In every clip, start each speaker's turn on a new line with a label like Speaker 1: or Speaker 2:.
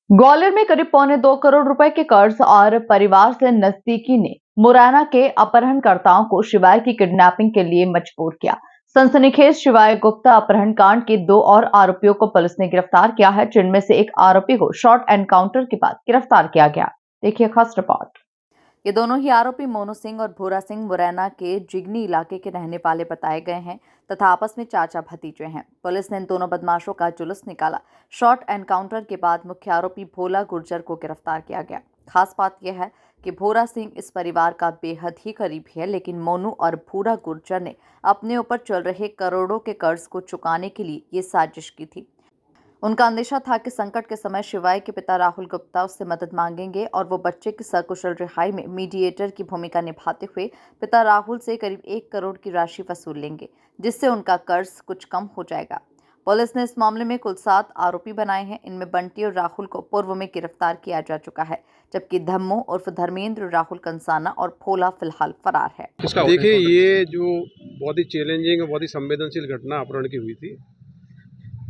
Speaker 1: ग्वालियर में करीब 1.25 करोड़ रुपए के कर्ज और परिवार से नजदीकी ने मुरैना के अपहरणकर्ताओं को शिवाय की किडनैपिंग के लिए मजबूर किया। सनसनीखेज शिवाय गुप्ता अपहरण कांड के 2 और आरोपियों को पुलिस ने गिरफ्तार किया है, जिनमें से एक आरोपी को शॉर्ट एनकाउंटर के बाद गिरफ्तार किया गया। देखिए खास रिपोर्ट। ये दोनों ही आरोपी मोनू सिंह और भूरा सिंह मुरैना के जिगनी इलाके के रहने वाले बताए गए हैं तथा आपस में चाचा भतीजे हैं। पुलिस ने इन दोनों बदमाशों का जुलूस निकाला। शॉर्ट एनकाउंटर के बाद मुख्य आरोपी भोला गुर्जर को गिरफ्तार किया गया। खास बात यह है कि भूरा सिंह इस परिवार का बेहद ही करीबी है, लेकिन मोनू और भूरा गुर्जर ने अपने ऊपर चल रहे करोड़ों के कर्ज को चुकाने के लिए ये साजिश की थी। उनका अंदेशा था कि संकट के समय शिवाय के पिता राहुल गुप्ता उससे मदद मांगेंगे और वो बच्चे की सकुशल रिहाई में मीडिएटर की भूमिका निभाते हुए पिता राहुल से करीब 1 करोड़ की राशि वसूल लेंगे, जिससे उनका कर्ज कुछ कम हो जाएगा। पुलिस ने इस मामले में कुल 7 आरोपी बनाए हैं। इनमें बंटी और राहुल को पूर्व में गिरफ्तार किया जा चुका है, जबकि धम्मो उर्फ धर्मेंद्र, राहुल कंसाना और भोला फिलहाल फरार है।
Speaker 2: देखिए, ये जो बहुत ही चैलेंजिंग और बहुत ही संवेदनशील घटना अपहरण की हुई थी,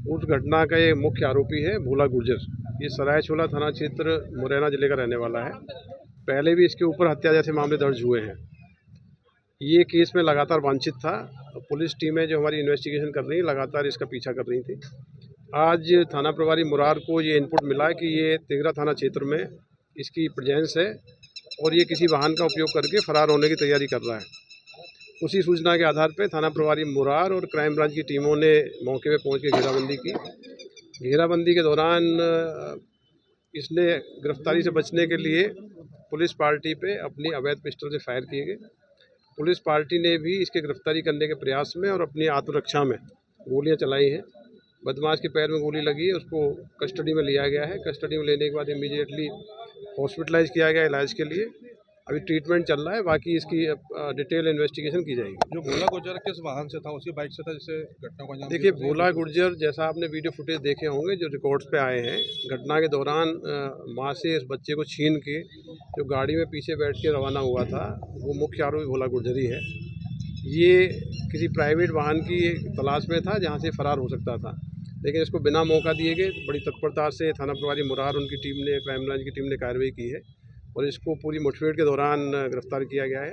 Speaker 2: उस घटना का ये मुख्य आरोपी है भोला गुर्जर। ये सरायछोला थाना क्षेत्र मुरैना जिले का रहने वाला है। पहले भी इसके ऊपर हत्या जैसे मामले दर्ज हुए हैं। ये केस में लगातार वांछित था। पुलिस टीमें जो हमारी इन्वेस्टिगेशन कर रही हैं लगातार इसका पीछा कर रही थी। आज थाना प्रभारी मुरार को ये इनपुट मिला कि ये तिगरा थाना क्षेत्र में इसकी प्रेजेंस है और ये किसी वाहन का उपयोग करके फरार होने की तैयारी कर रहा है। उसी सूचना के आधार पर थाना प्रभारी मुरार और क्राइम ब्रांच की टीमों ने मौके पर पहुंच के घेराबंदी की। घेराबंदी के दौरान इसने गिरफ्तारी से बचने के लिए पुलिस पार्टी पे अपनी अवैध पिस्टल से फायर किए गए। पुलिस पार्टी ने भी इसके गिरफ्तारी करने के प्रयास में और अपनी आत्मरक्षा में गोलियां चलाई हैं। बदमाश के पैर में गोली लगी है, उसको कस्टडी में लिया गया है। कस्टडी में लेने के बाद इमीडिएटली हॉस्पिटलाइज किया गया इलाज के लिए। अभी ट्रीटमेंट चल रहा है, बाकी इसकी डिटेल इन्वेस्टिगेशन की जाएगी।
Speaker 3: जो भोला गुर्जर किस वाहन से था, उसकी बाइक से था जिससे घटना को अंजाम?
Speaker 2: देखिए, भोला गुर्जर जैसा आपने वीडियो फुटेज देखे होंगे जो रिकॉर्ड्स पे आए हैं, घटना के दौरान माँ से इस बच्चे को छीन के जो गाड़ी में पीछे बैठ के रवाना हुआ था, वो मुख्य आरोपी भोला गुर्जर ही है। ये किसी प्राइवेट वाहन की तलाश में था जहाँ से फरार हो सकता था, लेकिन इसको बिना मौका दिए गए बड़ी तत्परता से थाना प्रभारी मुरार उनकी टीम ने, क्राइम ब्रांच की टीम ने कार्रवाई की है और इसको पूरी मुठभेड़ के दौरान गिरफ्तार किया गया है।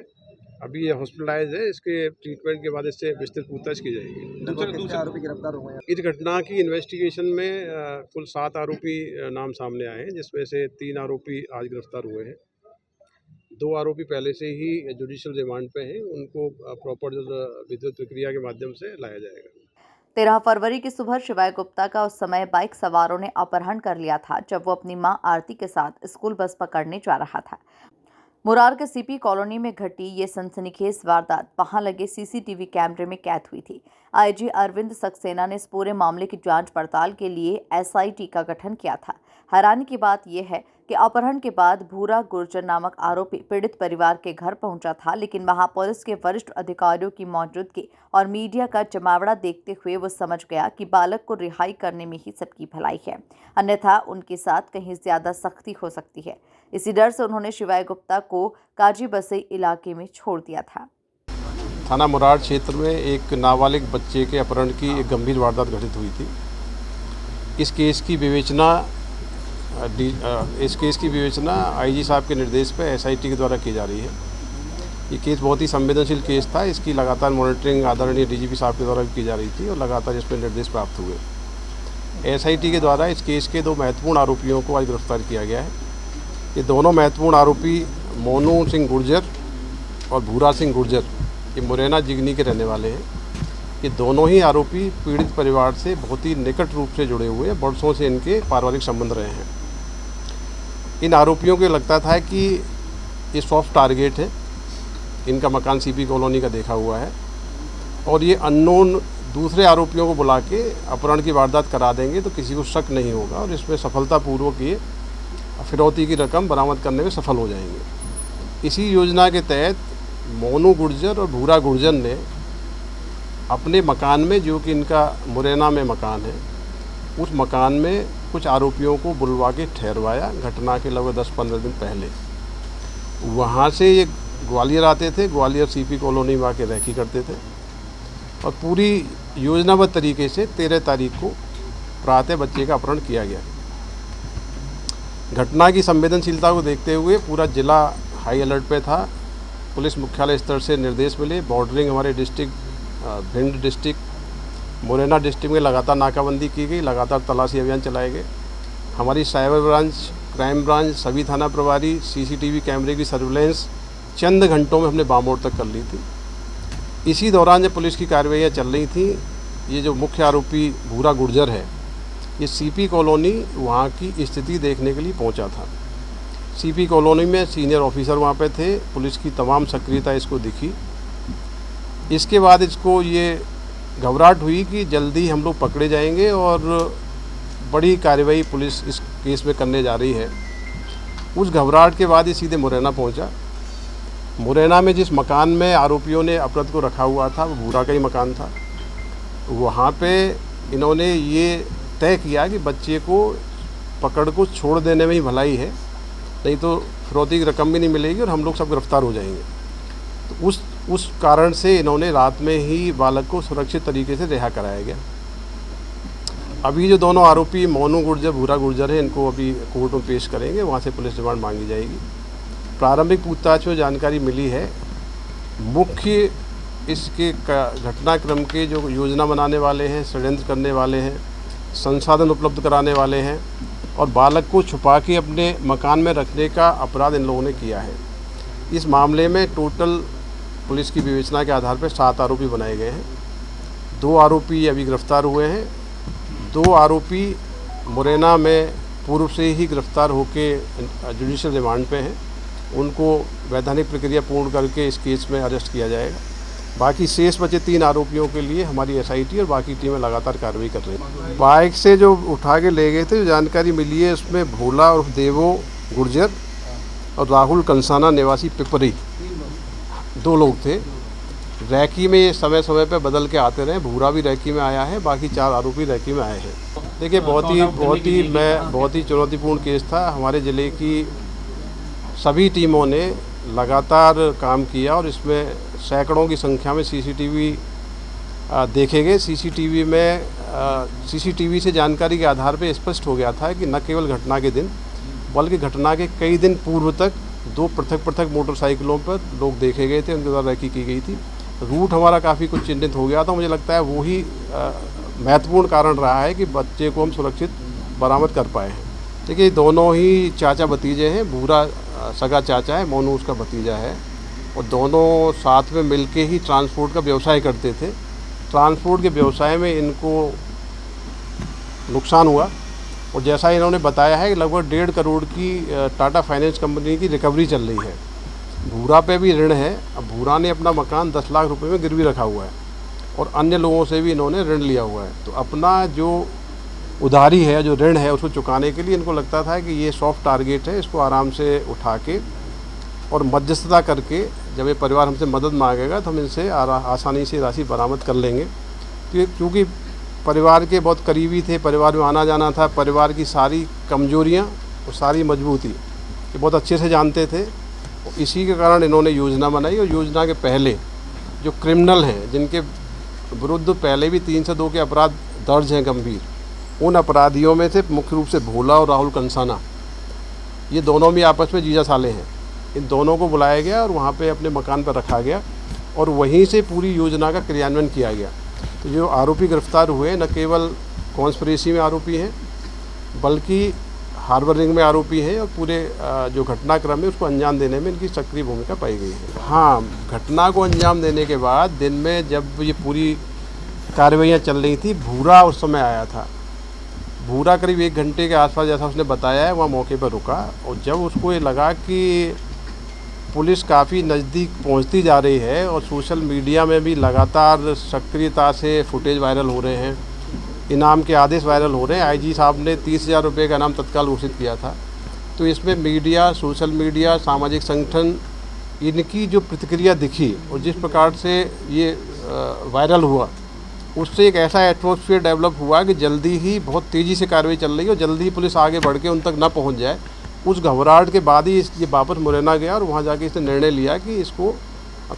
Speaker 2: अभी ये हॉस्पिटलाइज है। इसके ट्रीटमेंट के बाद इससे विस्तृत पूछताछ की जाएगी।
Speaker 3: दूसरे आरोपी गिरफ्तार हुए हैं।
Speaker 2: इस घटना की इन्वेस्टिगेशन में कुल 7 आरोपी नाम सामने आए हैं, जिसमें से 3 आरोपी आज गिरफ्तार हुए हैं। 2 आरोपी पहले से ही जुडिशियल रिमांड पे हैं। उनको प्रॉपर विधिक प्रक्रिया के माध्यम से लाया जाएगा।
Speaker 1: 13 फरवरी की सुबह शिवाय गुप्ता का उस समय बाइक सवारों ने अपहरण कर लिया था, जब वो अपनी मां आरती के साथ स्कूल बस पकड़ने जा रहा था। मुरार के सीपी कॉलोनी में घटी ये सनसनीखेज वारदात वहां लगे सीसीटीवी कैमरे में कैद हुई थी। आईजी अरविंद सक्सेना ने इस पूरे मामले की जांच पड़ताल के लिए एसआईटी का गठन किया था। हैरानी की बात यह है कि अपहरण के बाद भूरा गुर्जर नामक आरोपी पीड़ित परिवार के घर पहुंचा था, लेकिन वहां पुलिस के वरिष्ठ अधिकारियों की मौजूदगी और मीडिया का जमावड़ा देखते हुए वो समझ गया कि बालक को रिहाई करने में ही सबकी भलाई है, अन्यथा उनके साथ कहीं ज्यादा सख्ती हो सकती है। इसी डर से उन्होंने शिवाय गुप्ता को काजी बसई इलाके में छोड़ दिया था।
Speaker 2: थाना मुरार क्षेत्र में एक नाबालिग बच्चे के अपहरण की एक गंभीर वारदात घटित हुई थी। इस केस की विवेचना आईजी साहब के निर्देश पर एसआईटी के द्वारा की जा रही है। ये केस बहुत ही संवेदनशील केस था। इसकी लगातार मॉनिटरिंग आदरणीय डीजीपी साहब के द्वारा भी की जा रही थी और लगातार इस पर निर्देश प्राप्त हुए। एसआईटी के द्वारा इस केस के 2 महत्वपूर्ण आरोपियों को आज गिरफ्तार किया गया है। ये दोनों महत्वपूर्ण आरोपी मोनू सिंह गुर्जर और भूरा सिंह गुर्जर ये मुरैना जिगनी के रहने वाले हैं। ये दोनों ही आरोपी पीड़ित परिवार से बहुत ही निकट रूप से जुड़े हुए हैं। बरसों से इनके पारिवारिक संबंध रहे हैं। इन आरोपियों को लगता था कि ये सॉफ्ट टारगेट है, इनका मकान सीपी कॉलोनी का देखा हुआ है और ये अननोन दूसरे आरोपियों को बुला के अपहरण की वारदात करा देंगे तो किसी को शक नहीं होगा और इसमें सफलतापूर्वक ये फिरौती की रकम बरामद करने में सफल हो जाएंगे। इसी योजना के तहत मोनू गुर्जर और भूरा गुर्जर ने अपने मकान में, जो कि इनका मुरैना में मकान है, उस मकान में कुछ आरोपियों को बुलवा के ठहरवाया। घटना के लगभग 10-15 दिन पहले वहाँ से ये ग्वालियर आते थे, ग्वालियर सीपी कॉलोनी में आके रैकी करते थे और पूरी योजनाबद्ध तरीके से 13 तारीख को प्रातः बच्चे का अपहरण किया गया। घटना की संवेदनशीलता को देखते हुए पूरा जिला हाई अलर्ट पे था। पुलिस मुख्यालय स्तर से निर्देश मिले, बॉर्डरिंग हमारे district Bhind district Morena district में लगातार नाकाबंदी की गई, लगातार तलाशी अभियान चलाए गए। हमारी साइबर ब्रांच, क्राइम ब्रांच, सभी थाना प्रभारी, सीसीटीवी कैमरे की सर्विलेंस चंद घंटों में हमने बामोड़ तक कर ली थी। इसी दौरान जब पुलिस की कार्रवाइयाँ चल रही थी, ये जो मुख्य आरोपी भूरा गुर्जर है, ये सीपी कॉलोनी वहाँ की स्थिति देखने के लिए पहुँचा था। सीपी कॉलोनी में सीनियर ऑफिसर वहाँ पे थे, पुलिस की तमाम सक्रियता इसको दिखी। इसके बाद इसको ये घबराहट हुई कि जल्दी हम लोग पकड़े जाएंगे और बड़ी कार्रवाई पुलिस इस केस में करने जा रही है। उस घबराहट के बाद ये सीधे मुरैना पहुंचा। मुरैना में जिस मकान में आरोपियों ने अपराध को रखा हुआ था, वो भूरा का ही मकान था। वहाँ पे इन्होंने ये तय किया कि बच्चे को पकड़ को छोड़ देने में ही भलाई है, नहीं तो फिरौती की रकम भी नहीं मिलेगी और हम लोग सब गिरफ्तार हो जाएंगे। तो उस कारण से इन्होंने रात में ही बालक को सुरक्षित तरीके से रिहा कराया गया। अभी जो दोनों आरोपी मोनू गुर्जर, भूरा गुर्जर है, इनको अभी कोर्ट में पेश करेंगे, वहाँ से पुलिस रिमांड मांगी जाएगी। प्रारंभिक पूछताछ में जानकारी मिली है, मुख्य इसके घटनाक्रम के जो योजना बनाने वाले हैं, षड्यंत्र करने वाले हैं, संसाधन उपलब्ध कराने वाले हैं और बालक को छुपा के अपने मकान में रखने का अपराध इन लोगों ने किया है। इस मामले में टोटल पुलिस की विवेचना के आधार पर 7 आरोपी बनाए गए हैं। 2 आरोपी अभी गिरफ्तार हुए हैं। 2 आरोपी मुरैना में पूर्व से ही गिरफ्तार होके जुडिशियल रिमांड पे हैं। उनको वैधानिक प्रक्रिया पूर्ण करके इस केस में अरेस्ट किया जाएगा। बाकी शेष बचे 3 आरोपियों के लिए हमारी एसआईटी और बाकी टीमें लगातार कार्रवाई कर रही हैं। बाइक से जो उठा के ले गए थे, जो जानकारी मिली है, उसमें भोला और देवो गुर्जर और राहुल कंसाना निवासी पिपरी 2 लोग थे। रैकी में ये समय समय पे बदल के आते रहे। भूरा भी रैकी में आया है, बाकी 4 आरोपी रैकी में आए हैं। देखिए, बहुत ही चुनौतीपूर्ण केस था। हमारे ज़िले की सभी टीमों ने लगातार काम किया और इसमें सैकड़ों की संख्या में सीसीटीवी देखे गए। सीसीटीवी से जानकारी के आधार पर स्पष्ट हो गया था कि न केवल घटना के दिन बल्कि घटना के कई दिन पूर्व तक 2 पृथक मोटरसाइकिलों पर लोग देखे गए थे, उनके द्वारा रैकी की गई थी। रूट हमारा काफ़ी कुछ चिन्हित हो गया था। मुझे लगता है वो ही महत्वपूर्ण कारण रहा है कि बच्चे को हम सुरक्षित बरामद कर पाए हैं। देखिए, दोनों ही चाचा भतीजे हैं। भूरा सगा चाचा है, मोनू उसका भतीजा है, और दोनों साथ में मिलके ही ट्रांसपोर्ट का व्यवसाय करते थे। ट्रांसपोर्ट के व्यवसाय में इनको नुकसान हुआ और जैसा इन्होंने बताया है कि लगभग 1.5 करोड़ की टाटा फाइनेंस कंपनी की रिकवरी चल रही है। भूरा पे भी ऋण है। अब भूरा ने अपना मकान 10 लाख रुपए में गिरवी रखा हुआ है और अन्य लोगों से भी इन्होंने ऋण लिया हुआ है। तो अपना जो उधारी है, जो ऋण है, उसको चुकाने के लिए इनको लगता था कि ये सॉफ्ट टारगेट है, इसको आराम से उठा के और मध्यस्थता करके जब ये परिवार हमसे मदद मांगेगा तो हम इनसे आसानी से राशि बरामद कर लेंगे। तो क्योंकि परिवार के बहुत करीबी थे, परिवार में आना जाना था, परिवार की सारी कमजोरियाँ और सारी मजबूती ये बहुत अच्छे से जानते थे। इसी के कारण इन्होंने योजना बनाई और योजना के पहले जो क्रिमिनल हैं, जिनके विरुद्ध पहले भी 3 से 2 के अपराध दर्ज हैं गंभीर, उन अपराधियों में से मुख्य रूप से भोला और राहुल कंसाना, ये दोनों भी आपस में जीजा साले हैं। इन दोनों को बुलाया गया और वहाँ पे अपने मकान पर रखा गया और वहीं से पूरी योजना का क्रियान्वयन किया गया। तो जो आरोपी गिरफ्तार हुए न केवल कॉन्स्पिरेसी में आरोपी हैं बल्कि हार्बरिंग में आरोपी हैं और पूरे जो घटनाक्रम है उसको अंजाम देने में इनकी सक्रिय भूमिका पाई गई है। हाँ, घटना को अंजाम देने के बाद दिन में जब ये पूरी कार्रवाइयाँ चल रही थी, भूरा उस समय आया था। भूरा करीब 1 घंटे के आसपास, जैसा उसने बताया है, वहाँ मौके पर रुका और जब उसको ये लगा कि पुलिस काफ़ी नज़दीक पहुँचती जा रही है और सोशल मीडिया में भी लगातार सक्रियता से फुटेज वायरल हो रहे हैं, इनाम के आदेश वायरल हो रहे हैं। आईजी साहब ने 30,000 रुपये का इनाम तत्काल घोषित किया था। तो इसमें मीडिया, सोशल मीडिया, सामाजिक संगठन, इनकी जो प्रतिक्रिया दिखी और जिस प्रकार से ये वायरल हुआ, उससे एक ऐसा एटमॉस्फेयर डेवलप हुआ कि जल्दी ही बहुत तेज़ी से कार्रवाई चल रही है और जल्दी ही पुलिस आगे बढ़ के उन तक ना पहुंच जाए। उस घबराहट के बाद ही ये वापस मुरैना गया और वहां जाके इसने निर्णय लिया कि इसको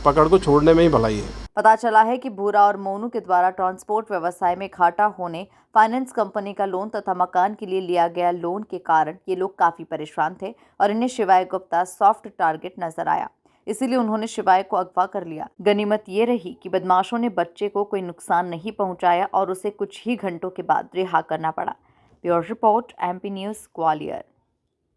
Speaker 2: पकड़ को छोड़ने में ही भलाई है।
Speaker 1: पता चला है कि भूरा और मोनू के द्वारा ट्रांसपोर्ट व्यवसाय में घाटा होने, फाइनेंस कंपनी का लोन तथा मकान के लिए लिया गया लोन के कारण ये लोग काफी परेशान थे और इन्हें शिवाय गुप्ता सॉफ्ट टारगेट नजर आया। इसीलिए उन्होंने शिवाय को अगवा कर लिया। गनीमत ये रही कि बदमाशों ने बच्चे को कोई नुकसान नहीं पहुंचाया और उसे कुछ ही घंटों के बाद रिहा करना पड़ा। Bureau report, MP news, Gwalior.